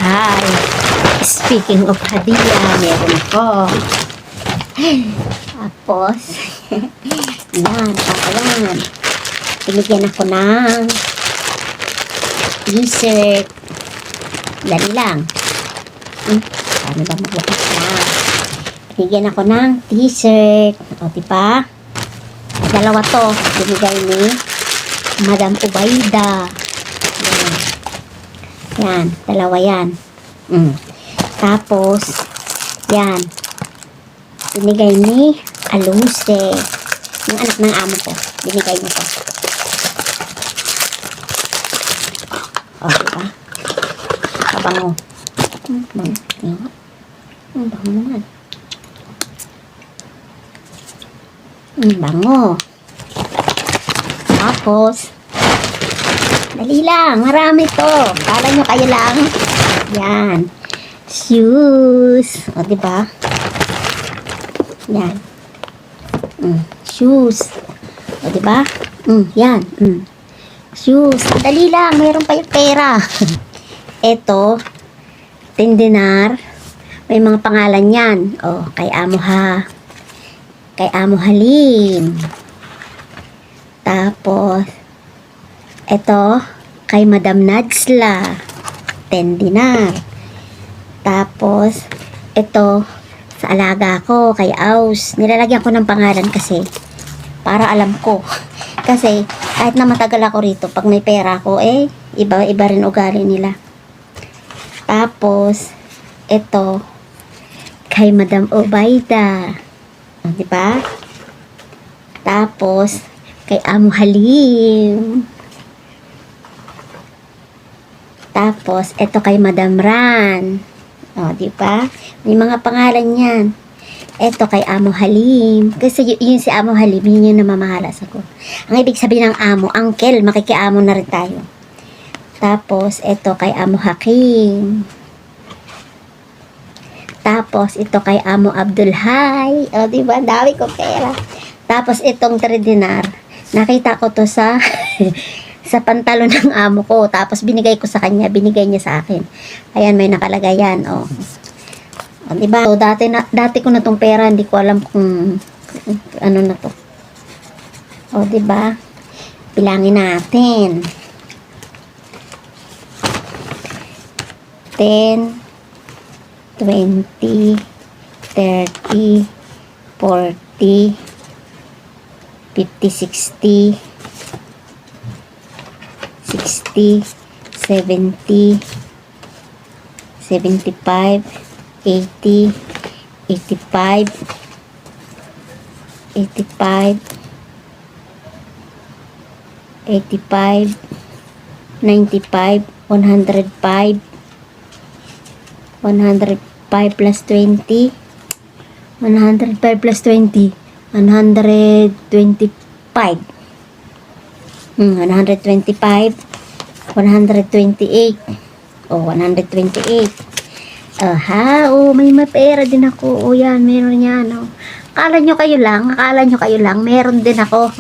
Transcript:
Hi. Speaking of hadiah, meron ko. Tapos, yan, yan. Binigyan ako ng t-shirt. Dali lang. Paano ba magbukas na? Binigyan ako ng t-shirt. O, diba? Dalawa to. Binigay ni Madam Ubayda. Yan. Yan. Dalawa yan. Tapos, yan. Binigay ni Aluse. Yung anak ng amo ko. Binigay niya to. O, diba? Kabango. Bango. Bango naman. Bango. Tapos, dali lang. Marami to. Kala nyo kayo lang. Yan. Shoes. O, diba? Yan. Shoes. O, diba? Yan. Shoes. Dali lang. Mayroon pa yung pera. Ito, tindinar. May mga pangalan yan. O, kay Amo Ha. Kay Amo Halim. Tapos, ito, kay Madam Nadsla. 10 dinar. Tapos, ito, sa alaga ko, kay Aus. Nilalagyan ko ng pangalan kasi, para alam ko. Kasi, kahit na matagal ako rito, pag may pera ko, iba rin ugali nila. Tapos, ito, kay Madam Ubayda. Diba? Tapos, kay Amo Halim. Tapos, ito kay Madam Ran. O, diba? May mga pangalan yan. Ito kay Amo Halim. Kasi yun si Amo Halim, yun yung namamahalas ako. Ang ibig sabihin ng amo, uncle, makikiamo na rin tayo. Tapos, ito kay Amo Hakim. Tapos, ito kay Amo Abdul Hay. O, diba? Dami ko pera. Tapos, itong 3 dinar. Nakita ko to sa sa pantalon ng amo ko. Tapos, binigay ko sa kanya. Binigay niya sa akin. Ayan, may nakalagay yan. O, diba? So, dati ko na tong pera. Hindi ko alam kung ano na to. O, diba? Bilangin natin. 10, 20, 30, 40, 50, 60, 60, 70, 75, 80, 85, 85, 85, 95, 105, 105 plus 20, 105 plus 20, 125, 125, 128, o 128, may pera din ako, yan, meron yan, akala nyo kayo lang, meron din ako,